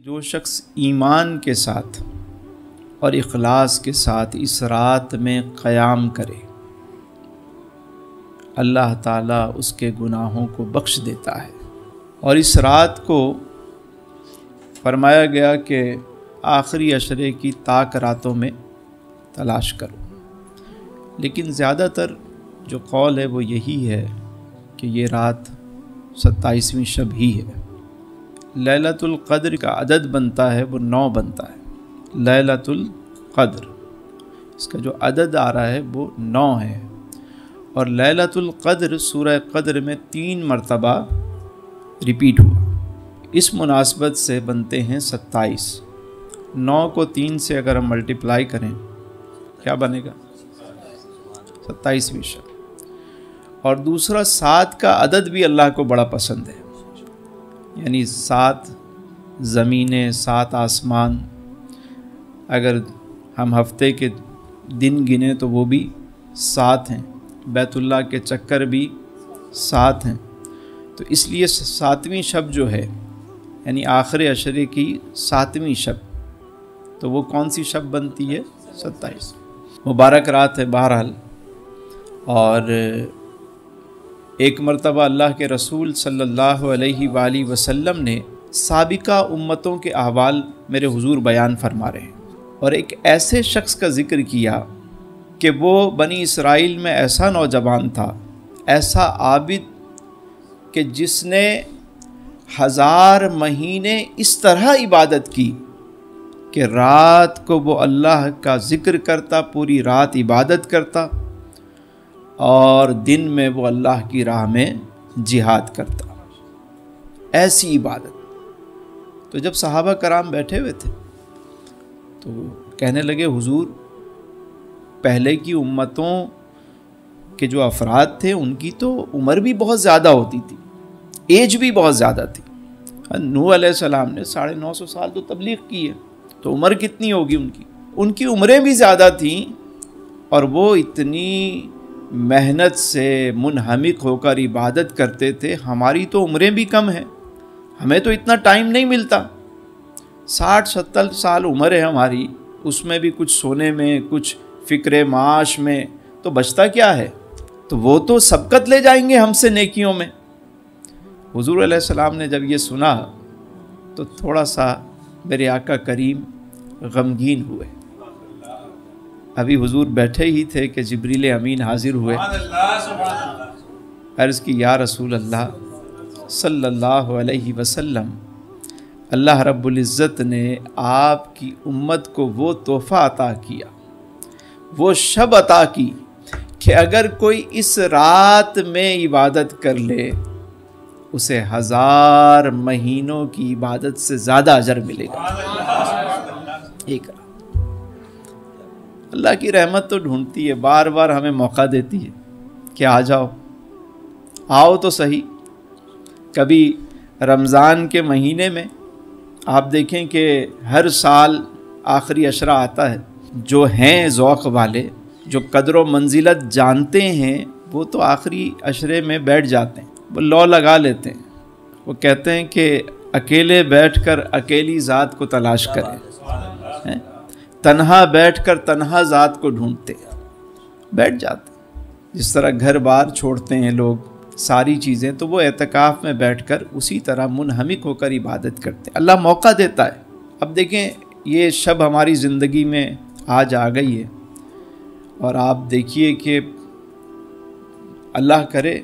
جو شخص ایمان کے ساتھ اور اخلاص کے ساتھ اس رات میں قیام کرے، اللہ تعالیٰ اس کے گناہوں کو بخش دیتا ہے۔ اور اس رات کو فرمایا گیا کہ آخری عشرے کی طاق راتوں میں تلاش کرو، لیکن زیادہ تر جو قول ہے وہ یہی ہے کہ یہ رات 27ویں شب ہی ہے۔ لیلۃ القدر کا عدد بنتا ہے وہ 9 بنتا ہے۔ لیلۃ القدر اس کا جو عدد آ رہا ہے وہ 9 ہے، اور لیلۃ القدر سورہ قدر میں 3 مرتبہ ریپیٹ ہوا، اس مناسبت سے بنتے ہیں 27۔ 9 کو 3 سے اگر ہم ملٹیپلائی کریں کیا بنے گا؟ 27ویں شب۔ اور دوسرا 7 کا عدد بھی اللہ کو بڑا پسند ہے، یعنی 7 زمینیں 7 آسمان، اگر ہم ہفتے کے دن گنیں تو وہ بھی 7 ہیں، بیت اللہ کے چکر بھی 7 ہیں، تو اس لیے 7ویں شب جو ہے یعنی آخر عشرے کی 7ویں شب، تو وہ کون سی شب بنتی ہے؟ 27۔ مبارک رات ہے بہرحال۔ اور ایک مرتبہ اللہ کے رسول صلی اللہ علیہ وآلہ وسلم نے سابقہ امتوں کے احوال میرے حضور بیان فرما رہے ہیں، اور ایک ایسے شخص کا ذکر کیا کہ وہ بنی اسرائیل میں ایسا نوجوان تھا، ایسا عابد کہ جس نے 1000 مہینے اس طرح عبادت کی کہ رات کو وہ اللہ کا ذکر کرتا، پوری رات عبادت کرتا، اور دن میں وہ اللہ کی راہ میں جہاد کرتا، ایسی عبادت۔ تو جب صحابہ کرام بیٹھے ہوئے تھے تو کہنے لگے حضور، پہلے کی امتوں کے جو افراد تھے ان کی تو عمر بھی بہت زیادہ ہوتی تھی، ایج بھی بہت زیادہ تھی۔ نوح علیہ السلام نے 950 سال تو تبلیغ کی ہے، تو عمر کتنی ہوگی ان کی عمریں بھی زیادہ تھیں، اور وہ اتنی محنت سے منہمک ہو کر عبادت کرتے تھے۔ ہماری تو عمریں بھی کم ہیں، ہمیں تو اتنا ٹائم نہیں ملتا، 60-70 سال عمر ہے ہماری، اس میں بھی کچھ سونے میں، کچھ فکر معاش میں، تو بچتا کیا ہے؟ تو وہ تو سبقت لے جائیں گے ہم سے نیکیوں میں۔ حضور علیہ السلام نے جب یہ سنا تو تھوڑا سا میرے آقا کریم غمگین ہوئے۔ ابھی حضور بیٹھے ہی تھے کہ جبریل امین حاضر ہوئے، عرض کی یا رسول اللہ صلی اللہ علیہ وسلم، اللہ رب العزت نے آپ کی امت کو وہ تحفہ عطا کیا، وہ شب عطا کی کہ اگر کوئی اس رات میں عبادت کر لے اسے 1000 مہینوں کی عبادت سے زیادہ اجر ملے گا۔ ایک رات اللہ کی رحمت تو ڈھونڈتی ہے، بار بار ہمیں موقع دیتی ہے کہ آ جاؤ، آؤ تو صحیح۔ کبھی رمضان کے مہینے میں آپ دیکھیں کہ ہر سال آخری عشرہ آتا ہے، جو ہیں ذوق والے، جو قدر و منزلت جانتے ہیں، وہ تو آخری عشرے میں بیٹھ جاتے ہیں، وہ لو لگا لیتے ہیں، وہ کہتے ہیں کہ اکیلے بیٹھ کر اکیلی ذات کو تلاش کریں، تنہا بیٹھ کر تنہا ذات کو ڈھونڈتے، بیٹھ جاتے ہیں۔ جس طرح گھر بار چھوڑتے ہیں لوگ ساری چیزیں، تو وہ اعتکاف میں بیٹھ کر اسی طرح منہمک ہو کر عبادت کرتے ہیں۔ اللہ موقع دیتا ہے۔ اب دیکھیں یہ شب ہماری زندگی میں آج آ گئی ہے، اور آپ دیکھیے کہ اللہ کرے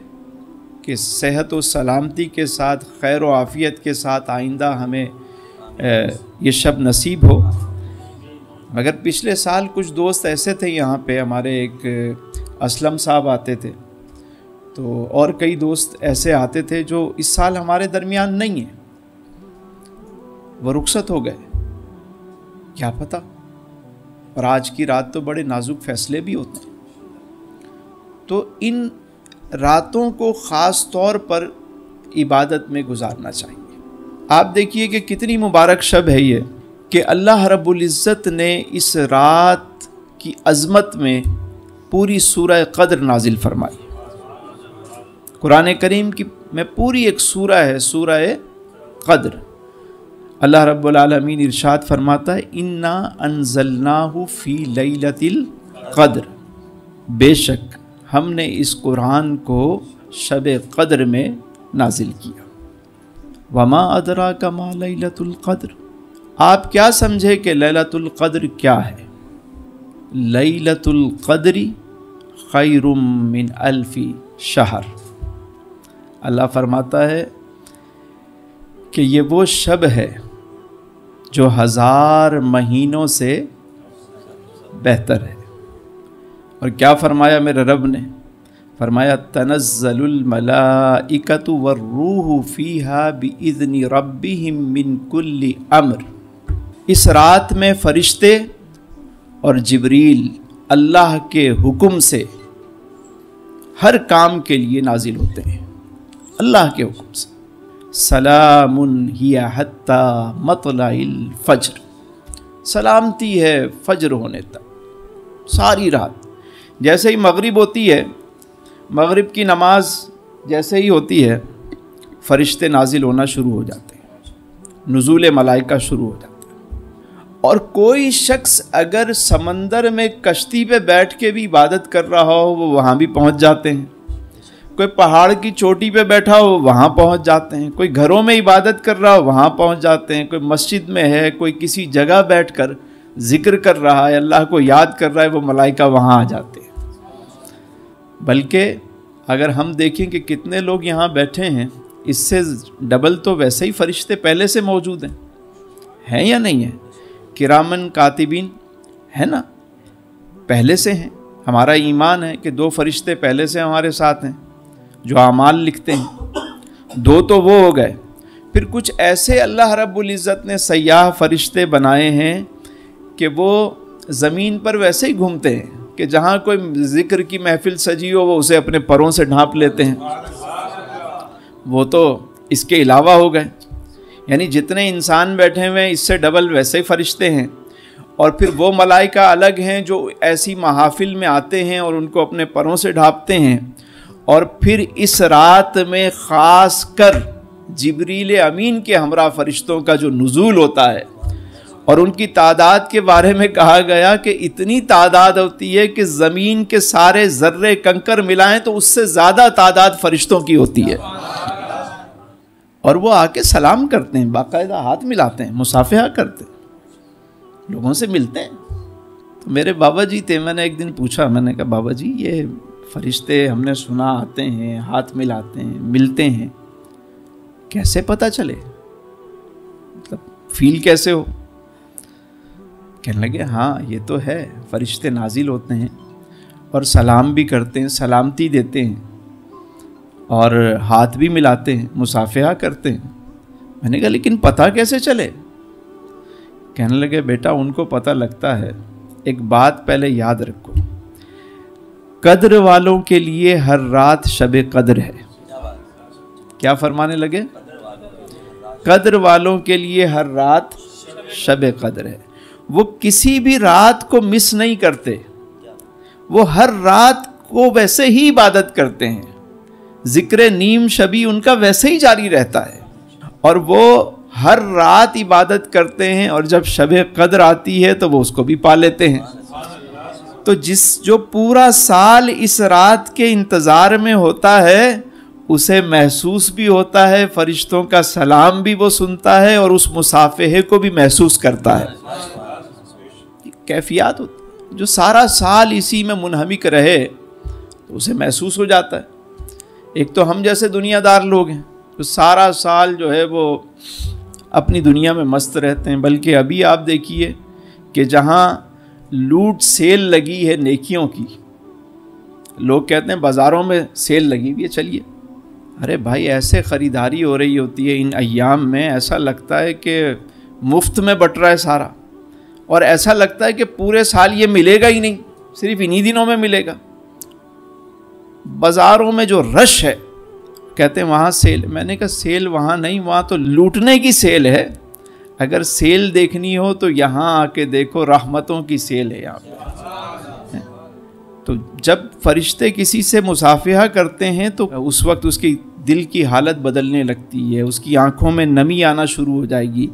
کہ صحت و سلامتی کے ساتھ، خیر و عافیت کے ساتھ آئندہ ہمیں یہ شب نصیب ہو۔ مگر پچھلے سال کچھ دوست ایسے تھے یہاں پہ، ہمارے ایک اسلم صاحب آتے تھے، تو اور کئی دوست ایسے آتے تھے جو اس سال ہمارے درمیان نہیں ہیں، وہ رخصت ہو گئے، کیا پتہ۔ اور آج کی رات تو بڑے نازک فیصلے بھی ہوتے ہیں، تو ان راتوں کو خاص طور پر عبادت میں گزارنا چاہیے۔ آپ دیکھیے کہ کتنی مبارک شب ہے یہ، کہ اللہ رب العزت نے اس رات کی عظمت میں پوری سورہ قدر نازل فرمائی۔ قرآن کریم کی میں پوری ایک سورہ ہے، سورہ قدر، اللہ رب العالمین ارشاد فرماتا ہے انا انزلناہ فی لیلۃ القدر، بے شک ہم نے اس قرآن کو شب قدر میں نازل کیا۔ وما ادراک ما لیلۃ القدر، آپ کیا سمجھے کہ لیلۃ القدر کیا ہے؟ لیلۃ القدر خیر من الف شہر، اللہ فرماتا ہے کہ یہ وہ شب ہے جو 1000 مہینوں سے بہتر ہے۔ اور کیا فرمایا میرے رب نے؟ فرمایا تنزل الملائکۃ والروح فیہا باذن ربہم من کل امر، اس رات میں فرشتے اور جبریل اللہ کے حکم سے ہر کام کے لیے نازل ہوتے ہیں، اللہ کے حکم سے۔ سلام ہی حتی مطلع الفجر، سلامتی ہے فجر ہونے تک، ساری رات۔ جیسے ہی مغرب ہوتی ہے، مغرب کی نماز جیسے ہی ہوتی ہے، فرشتے نازل ہونا شروع ہو جاتے ہیں، نزول ملائکہ شروع ہو جاتے ہیں۔ اور کوئی شخص اگر سمندر میں کشتی پہ بیٹھ کے بھی عبادت کر رہا ہو وہ وہاں بھی پہنچ جاتے ہیں، کوئی پہاڑ کی چوٹی پہ بیٹھا ہو وہاں پہنچ جاتے ہیں، کوئی گھروں میں عبادت کر رہا ہو وہاں پہنچ جاتے ہیں، کوئی مسجد میں ہے، کوئی کسی جگہ بیٹھ کر ذکر کر رہا ہے، اللہ کو یاد کر رہا ہے، وہ ملائکہ وہاں آ جاتے ہیں۔ بلکہ اگر ہم دیکھیں کہ کتنے لوگ یہاں بیٹھے ہیں، اس سے ڈبل تو ویسے ہی فرشتے پہلے سے موجود ہیں یا نہیں ہیں؟ کرامن کاتبین ہے نا، پہلے سے ہیں۔ ہمارا ایمان ہے کہ 2 فرشتے پہلے سے ہمارے ساتھ ہیں جو اعمال لکھتے ہیں، 2 تو وہ ہو گئے، پھر کچھ ایسے اللہ رب العزت نے سیاح فرشتے بنائے ہیں کہ وہ زمین پر ویسے ہی گھومتے ہیں کہ جہاں کوئی ذکر کی محفل سجی ہو وہ اسے اپنے پروں سے ڈھانپ لیتے ہیں، وہ تو اس کے علاوہ ہو گئے۔ یعنی جتنے انسان بیٹھے ہوئے ہیں اس سے ڈبل ویسے ہی فرشتے ہیں۔ اور پھر وہ ملائکہ الگ ہیں جو ایسی محافل میں آتے ہیں اور ان کو اپنے پروں سے ڈھانپتے ہیں۔ اور پھر اس رات میں خاص کر جبریل امین کے ہمراہ فرشتوں کا جو نزول ہوتا ہے، اور ان کی تعداد کے بارے میں کہا گیا کہ اتنی تعداد ہوتی ہے کہ زمین کے سارے ذرے کنکر ملائیں تو اس سے زیادہ تعداد فرشتوں کی ہوتی ہے۔ اور وہ آ کے سلام کرتے ہیں، باقاعدہ ہاتھ ملاتے ہیں، مصافحہ کرتے ہیں، لوگوں سے ملتے ہیں۔ تو میرے بابا جی تھے، میں نے ایک دن پوچھا، میں نے کہا بابا جی یہ فرشتے ہم نے سنا آتے ہیں، ہاتھ ملاتے ہیں، ملتے ہیں، کیسے پتہ چلے؟ مطلب فیل کیسے ہو؟ کہنے لگے ہاں یہ تو ہے، فرشتے نازل ہوتے ہیں اور سلام بھی کرتے ہیں، سلامتی دیتے ہیں اور ہاتھ بھی ملاتے ہیں، مصافحہ کرتے ہیں۔ میں نے کہا لیکن پتہ کیسے چلے؟ کہنے لگے بیٹا ان کو پتہ لگتا ہے، ایک بات پہلے یاد رکھو، قدر والوں کے لیے ہر رات شب قدر ہے۔ کیا فرمانے لگے؟ قدر والوں کے لیے ہر رات شب قدر ہے۔ وہ کسی بھی رات کو مس نہیں کرتے، وہ ہر رات کو ویسے ہی عبادت کرتے ہیں، ذکر نیم شبی ان کا ویسے ہی جاری رہتا ہے، اور وہ ہر رات عبادت کرتے ہیں، اور جب شب قدر آتی ہے تو وہ اس کو بھی پا لیتے ہیں۔ تو جو پورا سال اس رات کے انتظار میں ہوتا ہے اسے محسوس بھی ہوتا ہے، فرشتوں کا سلام بھی وہ سنتا ہے اور اس مصافحے کو بھی محسوس کرتا ہے۔ کیفیات ہوتی جو سارا سال اسی میں منہمک رہے تو اسے محسوس ہو جاتا ہے۔ ایک تو ہم جیسے دنیا دار لوگ ہیں جو سارا سال جو ہے وہ اپنی دنیا میں مست رہتے ہیں، بلکہ ابھی آپ دیکھیے کہ جہاں لوٹ سیل لگی ہے نیکیوں کی، لوگ کہتے ہیں بازاروں میں سیل لگی ہوئی ہے، چلیے، ارے بھائی ایسے خریداری ہو رہی ہوتی ہے ان ایام میں، ایسا لگتا ہے کہ مفت میں بٹ رہا ہے سارا، اور ایسا لگتا ہے کہ پورے سال یہ ملے گا ہی نہیں، صرف انہی دنوں میں ملے گا۔ بازاروں میں جو رش ہے، کہتے ہیں وہاں سیل، میں نے کہا سیل وہاں نہیں، وہاں تو لوٹنے کی سیل ہے۔ اگر سیل دیکھنی ہو تو یہاں آ کے دیکھو، رحمتوں کی سیل ہے یہاں پہ۔ تو جب فرشتے کسی سے مصافحہ کرتے ہیں تو اس وقت اس کی دل کی حالت بدلنے لگتی ہے، اس کی آنکھوں میں نمی آنا شروع ہو جائے گی،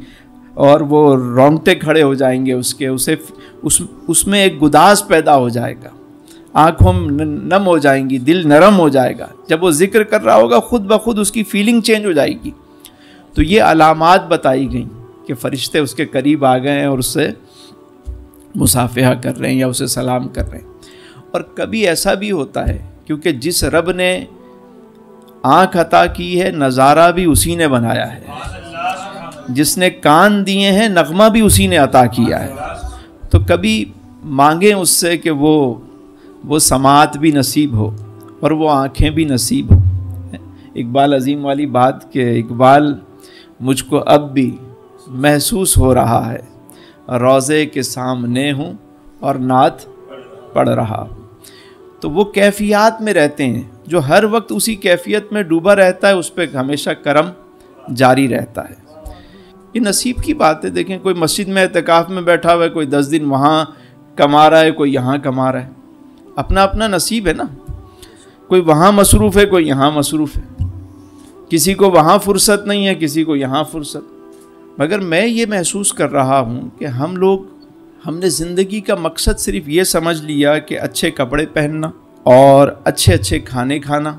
اور وہ رونگٹے کھڑے ہو جائیں گے اس میں ایک گداز پیدا ہو جائے گا، آنکھوں نم ہو جائیں گی، دل نرم ہو جائے گا. جب وہ ذکر کر رہا ہوگا خود بخود اس کی فیلنگ چینج ہو جائے گی. تو یہ علامات بتائی گئیں کہ فرشتے اس کے قریب آ گئے ہیں اور اس سے مصافحہ کر رہے ہیں یا اسے سلام کر رہے ہیں. اور کبھی ایسا بھی ہوتا ہے کیونکہ جس رب نے آنکھ عطا کی ہے نظارہ بھی اسی نے بنایا ہے، جس نے کان دیے ہیں نغمہ بھی اسی نے عطا کیا ہے. تو کبھی مانگیں اس سے کہ وہ سماعت بھی نصیب ہو اور وہ آنکھیں بھی نصیب ہو. اقبال عظیم والی بات کہ اقبال مجھ کو اب بھی محسوس ہو رہا ہے، روضے کے سامنے ہوں اور نعت پڑھ رہا ہوں. تو وہ کیفیات میں رہتے ہیں، جو ہر وقت اسی کیفیت میں ڈوبا رہتا ہے اس پہ ہمیشہ کرم جاری رہتا ہے. یہ نصیب کی بات ہے. دیکھیں کوئی مسجد میں اعتکاف میں بیٹھا ہوا ہے، کوئی 10 دن وہاں کما رہا ہے، کوئی یہاں کما رہا ہے. اپنا اپنا نصیب ہے نا. کوئی وہاں مصروف ہے، کوئی یہاں مصروف ہے. کسی کو وہاں فرصت نہیں ہے، کسی کو یہاں فرصت. مگر میں یہ محسوس کر رہا ہوں کہ ہم نے زندگی کا مقصد صرف یہ سمجھ لیا کہ اچھے کپڑے پہننا اور اچھے اچھے کھانے کھانا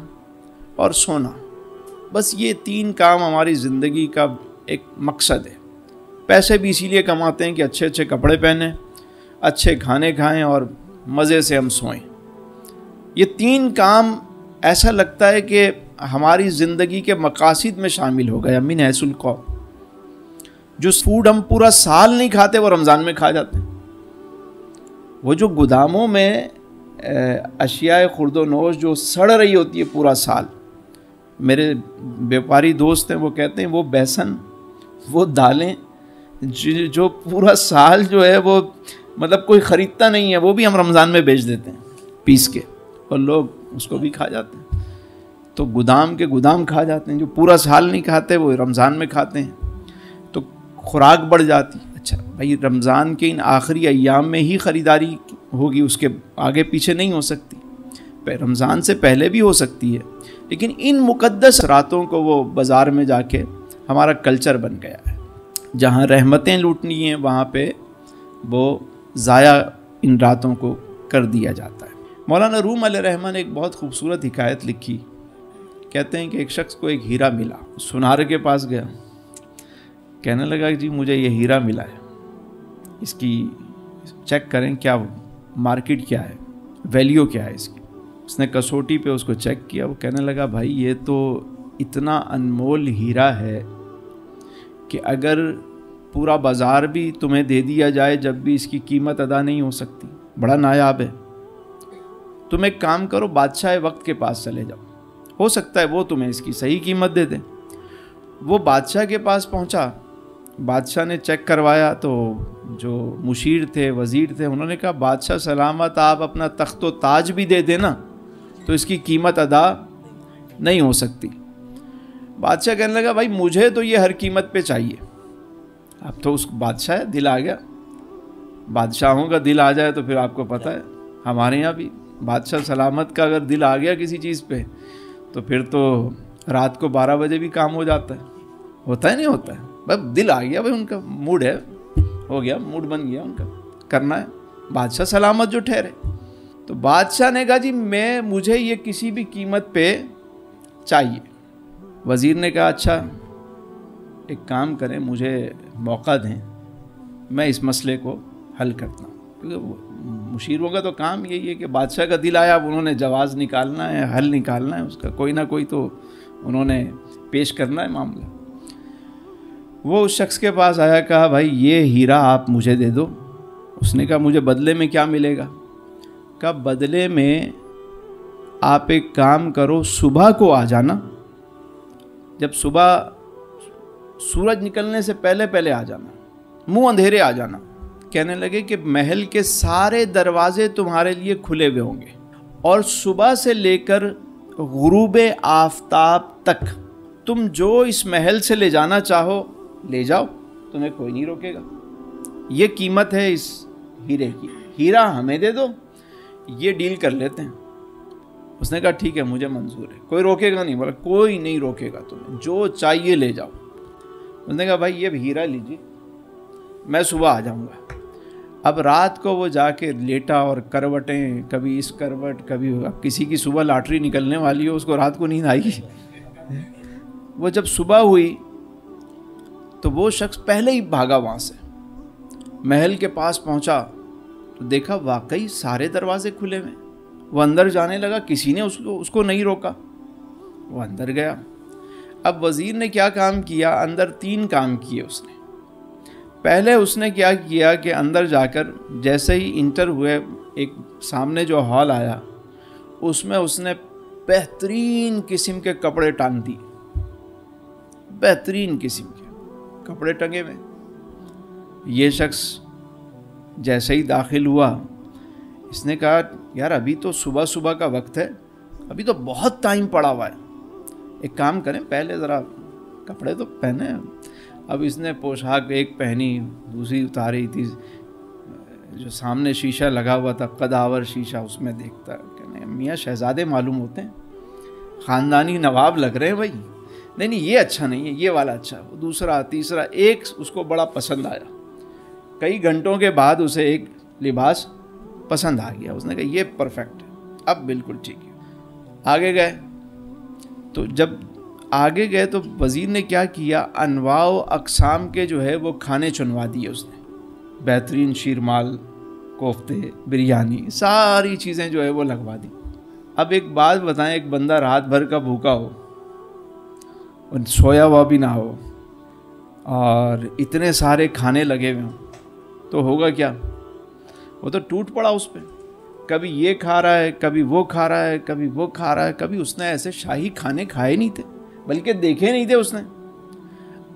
اور سونا. بس یہ 3 کام ہماری زندگی کا ایک مقصد ہے. پیسے بھی اسی لیے کماتے ہیں کہ اچھے اچھے کپڑے پہنیں، اچھے کھانے کھائیں اور مزے سے ہم سوئیں. یہ 3 کام ایسا لگتا ہے کہ ہماری زندگی کے مقاصد میں شامل ہو گئے. من حیث القول جو فوڈ ہم پورا سال نہیں کھاتے وہ رمضان میں کھا جاتے ہیں. وہ جو گوداموں میں اشیاء خرد و نوش جو سڑ رہی ہوتی ہے پورا سال، میرے بیپاری دوست ہیں وہ کہتے ہیں وہ بیسن، وہ دالیں جو پورا سال جو ہے وہ مطلب کوئی خریدتا نہیں ہے، وہ بھی ہم رمضان میں بیچ دیتے ہیں پیس کے، اور لوگ اس کو بھی کھا جاتے ہیں. تو گودام کے گودام کھا جاتے ہیں. جو پورا سال نہیں کھاتے وہ رمضان میں کھاتے ہیں، تو خوراک بڑھ جاتی. اچھا بھائی رمضان کے ان آخری ایام میں ہی خریداری ہوگی، اس کے آگے پیچھے نہیں ہو سکتی. رمضان سے پہلے بھی ہو سکتی ہے، لیکن ان مقدس راتوں کو وہ بازار میں جا کے ہمارا کلچر بن گیا ہے. جہاں رحمتیں لوٹنی ہیں وہاں پہ وہ ضائع ان راتوں کو کر دیا جاتا ہے. مولانا روم علیہ رحمہ نے ایک بہت خوبصورت حکایت لکھی. کہتے ہیں کہ ایک شخص کو ایک ہیرا ملا. سنار کے پاس گیا، کہنے لگا کہ جی مجھے یہ ہیرا ملا ہے، اس کی چیک کریں کیا مارکیٹ کیا ہے، ویلیو کیا ہے اس کی. اس نے کسوٹی پہ اس کو چیک کیا. وہ کہنے لگا بھائی یہ تو اتنا انمول ہیرا ہے کہ اگر پورا بازار بھی تمہیں دے دیا جائے جب بھی اس کی قیمت ادا نہیں ہو سکتی. بڑا نایاب ہے. تم ایک کام کرو، بادشاہ وقت کے پاس چلے جاؤ، ہو سکتا ہے وہ تمہیں اس کی صحیح قیمت دے دیں. وہ بادشاہ کے پاس پہنچا. بادشاہ نے چیک کروایا تو جو مشیر تھے، وزیر تھے، انہوں نے کہا بادشاہ سلامت، آپ اپنا تخت و تاج بھی دے دیں نا تو اس کی قیمت ادا نہیں ہو سکتی. بادشاہ کہنے لگا بھائی مجھے تو یہ ہر قیمت پہ چاہیے. اب تو اس بادشاہ دل آ گیا. بادشاہوں کا دل آ جائے تو پھر آپ کو پتہ ہے ہمارے یہاں بھی بادشاہ سلامت کا اگر دل آ گیا کسی چیز پہ تو پھر تو رات کو 12 بجے بھی کام ہو جاتا ہے. ہوتا ہے نہیں ہوتا ہے؟ بس دل آ گیا بھائی، ان کا موڈ ہے، ہو گیا، موڈ بن گیا ان کا، کرنا ہے. بادشاہ سلامت جو ٹھہرے. تو بادشاہ نے کہا جی مجھے یہ کسی بھی قیمت پہ چاہیے. وزیر نے کہا اچھا ایک کام کریں، مجھے موقع دیں، میں اس مسئلے کو حل کرتا ہوں. کیونکہ مشیروں کا تو کام یہی ہے کہ بادشاہ کا دل آیا، اب انہوں نے جواز نکالنا ہے، حل نکالنا ہے اس کا، کوئی نہ کوئی تو انہوں نے پیش کرنا ہے معاملہ. وہ اس شخص کے پاس آیا، کہا بھائی یہ ہیرا آپ مجھے دے دو. اس نے کہا مجھے بدلے میں کیا ملے گا؟ کہا بدلے میں آپ ایک کام کرو، صبح کو آ جانا، جب صبح سورج نکلنے سے پہلے پہلے آ جانا، منہ اندھیرے آ جانا. کہنے لگے کہ محل کے سارے دروازے تمہارے لیے کھلے ہوئے ہوں گے اور صبح سے لے کر غروب آفتاب تک تم جو اس محل سے لے جانا چاہو لے جاؤ، تمہیں کوئی نہیں روکے گا. یہ قیمت ہے اس ہیرے کی، ہیرا ہمیں دے دو، یہ ڈیل کر لیتے ہیں. اس نے کہا ٹھیک ہے مجھے منظور ہے، کوئی روکے گا نہیں. بولا کوئی نہیں روکے گا، تمہیں جو چاہیے لے جاؤ. اس نے کہا بھائی یہ ہیرا لیجیے، میں صبح آ جاؤں گا. اب رات کو وہ جا کے لیٹا اور کروٹیں کبھی اس کروٹ کبھی, اب کسی کی صبح لاٹری نکلنے والی ہو اس کو رات کو نیند آئی. وہ جب صبح ہوئی تو وہ شخص پہلے ہی بھاگا وہاں سے, محل کے پاس پہنچا تو دیکھا واقعی سارے دروازے کھلے ہوئے. وہ اندر جانے لگا, کسی نے اس کو نہیں روکا, وہ اندر گیا. اب وزیر نے کیا کام کیا, اندر 3 کام کیے اس نے. پہلے اس نے کیا کیا کہ اندر جا کر جیسے ہی انٹر ہوئے, ایک سامنے جو ہال آیا اس میں اس نے بہترین قسم کے کپڑے ٹانگ دیے, بہترین قسم کے کپڑے ٹنگے ہوئے. یہ شخص جیسے ہی داخل ہوا, اس نے کہا یار ابھی تو صبح کا وقت ہے, ابھی تو بہت ٹائم پڑا ہوا ہے, ایک کام کریں پہلے ذرا کپڑے تو پہنے. اب اس نے پوشاک ایک پہنی, دوسری اتاری تھی, جو سامنے شیشہ لگا ہوا تھا قداور شیشہ, اس میں دیکھتا کہ میاں شہزادے معلوم ہوتے ہیں, خاندانی نواب لگ رہے ہیں بھائی. نہیں یہ اچھا نہیں ہے, یہ والا اچھا. دوسرا تیسرا, ایک اس کو بڑا پسند آیا. کئی گھنٹوں کے بعد اسے ایک لباس پسند آ گیا, اس نے کہا یہ پرفیکٹ ہے, اب بالکل ٹھیک ہے. آگے گئے تو جب آگے گئے تو وزیر نے کیا کیا, انواع و اقسام کے جو ہے وہ کھانے چنوا دیے اس نے, بہترین شیرمال, کوفتے, بریانی, ساری چیزیں جو ہے وہ لگوا دی. اب ایک بات بتائیں, ایک بندہ رات بھر کا بھوکا ہو, سویا ہوا بھی نہ ہو, اور اتنے سارے کھانے لگے ہوئے ہوں, تو ہوگا کیا؟ وہ تو ٹوٹ پڑا اس پہ. کبھی یہ کھا رہا ہے, کبھی وہ کھا رہا ہے, کبھی وہ کھا رہا ہے. کبھی اس نے ایسے شاہی کھانے کھائے نہیں تھے, بلکہ دیکھے نہیں تھے اس نے.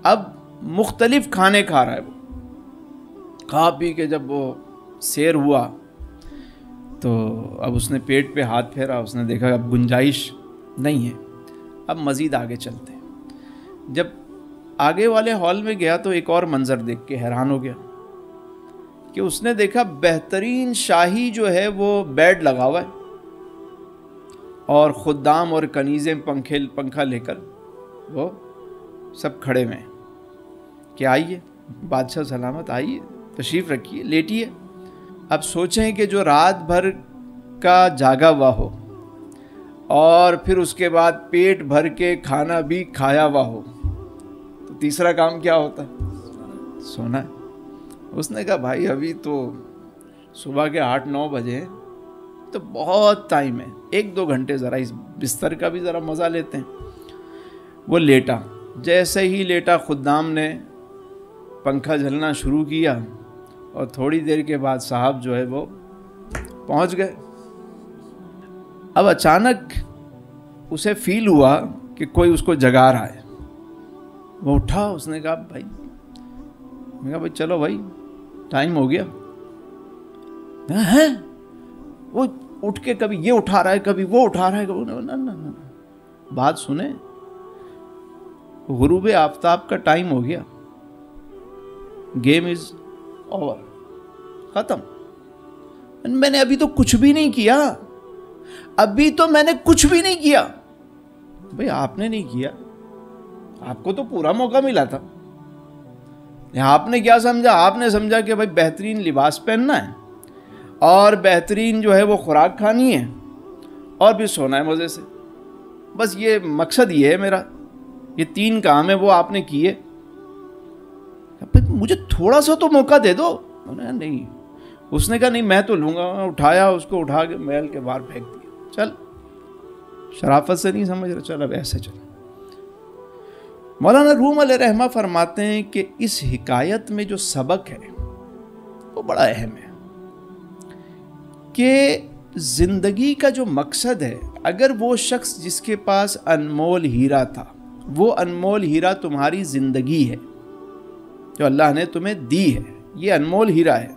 اب مختلف کھانے کھا رہا ہے وہ. کھا پی کے جب وہ سیر ہوا تو اب اس نے پیٹ پہ ہاتھ پھیرا, اس نے دیکھا اب گنجائش نہیں ہے, اب مزید آگے چلتے ہیں. جب آگے والے ہال میں گیا تو ایک اور منظر دیکھ کے حیران ہو گیا کہ اس نے دیکھا بہترین شاہی جو ہے وہ بیڈ لگا ہوا ہے, اور خدام اور کنیزیں پنکھا لے کر وہ سب کھڑے ہوئے ہیں کہ آئیے بادشاہ سلامت, آئیے تشریف رکھیے, لیٹیے. اب سوچیں کہ جو رات بھر کا جاگا ہوا ہو اور پھر اس کے بعد پیٹ بھر کے کھانا بھی کھایا ہوا ہو, تو تیسرا کام کیا ہوتا ہے؟ سونا. اس نے کہا بھائی ابھی تو صبح کے 8-9 بجے ہیں, تو بہت ٹائم ہے, 1-2 گھنٹے ذرا اس بستر کا بھی ذرا مزہ لیتے ہیں. وہ لیٹا, جیسے ہی لیٹا خدام نے پنکھا جھلنا شروع کیا, اور تھوڑی دیر کے بعد صاحب جو ہے وہ پہنچ گئے. اب اچانک اسے فیل ہوا کہ کوئی اس کو جگا رہا ہے. وہ اٹھا, اس نے کہا بھائی, میں کہا بھائی چلو بھائی ٹائم ہو گیا. ہے وہ اٹھ کے کبھی یہ اٹھا رہا ہے, کبھی وہ اٹھا رہا ہے. نہ بات سنیں, غروب آفتاب کا ٹائم ہو گیا, گیم از اوور, ختم. میں نے ابھی تو کچھ بھی نہیں کیا, ابھی تو میں نے کچھ بھی نہیں کیا. بھئی آپ نے نہیں کیا, آپ کو تو پورا موقع ملا تھا. آپ نے کیا سمجھا؟ آپ نے سمجھا کہ بھئی بہترین لباس پہننا ہے, اور بہترین جو ہے وہ خوراک کھانی ہے, اور بھی سونا ہے مزے سے. بس یہ مقصد یہ ہے میرا, یہ 3 کام ہے وہ آپ نے کیے. مجھے تھوڑا سا تو موقع دے دو. نہیں, اس نے کہا نہیں میں تو لوں گا. اٹھایا, اس کو اٹھا کے محل کے باہر پھینک دیا. چل, شرافت سے نہیں سمجھ رہا, چل اب ایسے چل. مولانا روم علیہ رحمہ فرماتے ہیں کہ اس حکایت میں جو سبق ہے وہ بڑا اہم ہے, کہ زندگی کا جو مقصد ہے, اگر وہ شخص جس کے پاس انمول ہیرا تھا, وہ انمول ہیرا تمہاری زندگی ہے جو اللہ نے تمہیں دی ہے, یہ انمول ہیرا ہے.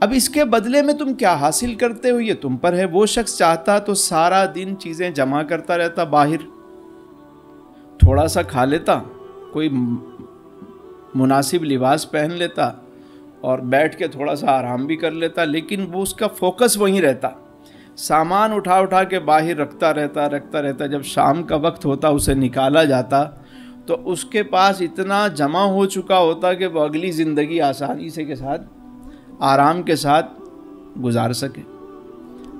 اب اس کے بدلے میں تم کیا حاصل کرتے ہو یہ تم پر ہے. وہ شخص چاہتا تو سارا دن چیزیں جمع کرتا رہتا باہر, تھوڑا سا کھا لیتا, کوئی مناسب لباس پہن لیتا, اور بیٹھ کے تھوڑا سا آرام بھی کر لیتا, لیکن وہ اس کا فوکس وہیں رہتا. سامان اٹھا کے باہر رکھتا رہتا. جب شام کا وقت ہوتا اسے نکالا جاتا تو اس کے پاس اتنا جمع ہو چکا ہوتا کہ وہ اگلی زندگی آسانی سے کے ساتھ آرام کے ساتھ گزار سکے.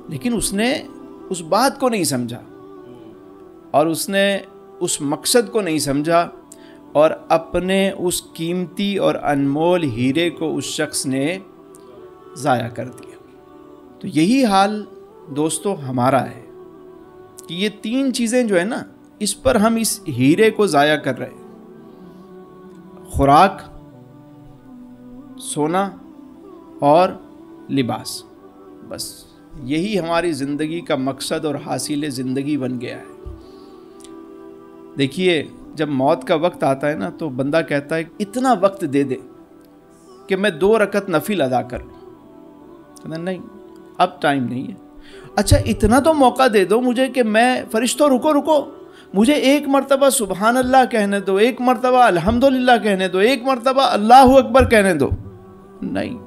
لیکن اس نے اس بات کو نہیں سمجھا اور اس نے اس مقصد کو نہیں سمجھا اور اپنے اس قیمتی اور انمول ہیرے کو اس شخص نے ضائع کر دیا. تو یہی حال دوستو ہمارا ہے کہ یہ تین چیزیں جو ہے نا، اس پر ہم اس ہیرے کو ضائع کر رہے ہیں: خوراک، سونا اور لباس. بس یہی ہماری زندگی کا مقصد اور حاصل زندگی بن گیا ہے. دیکھیے جب موت کا وقت آتا ہے نا تو بندہ کہتا ہے اتنا وقت دے دے کہ میں 2 رکعت نفل ادا کر لوں. نہیں، اب ٹائم نہیں ہے. اچھا اتنا تو موقع دے دو مجھے کہ میں فرشتوں رکو مجھے 1 مرتبہ سبحان اللہ کہنے دو، 1 مرتبہ الحمدللہ کہنے دو، 1 مرتبہ اللہ اکبر کہنے دو. نہیں.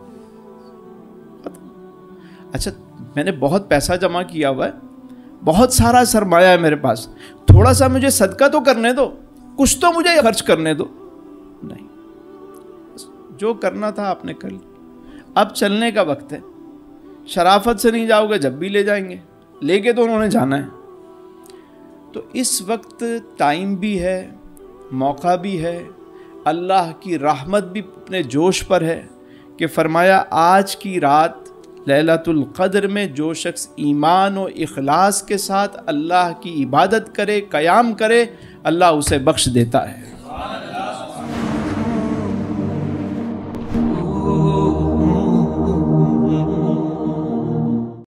اچھا میں نے بہت پیسہ جمع کیا ہوا ہے، بہت سارا سرمایہ ہے میرے پاس، تھوڑا سا مجھے صدقہ تو کرنے دو، کچھ تو مجھے خرچ کرنے دو. نہیں، جو کرنا تھا آپ نے کر لیا. اب چلنے کا وقت ہے. شرافت سے نہیں جاؤ گے جب بھی لے جائیں گے، لے کے تو انہوں نے جانا ہے. تو اس وقت ٹائم بھی ہے، موقع بھی ہے، اللہ کی رحمت بھی اپنے جوش پر ہے کہ فرمایا آج کی رات لیلۃ القدر میں جو شخص ایمان و اخلاص کے ساتھ اللہ کی عبادت کرے، قیام کرے، اللہ اسے بخش دیتا ہے.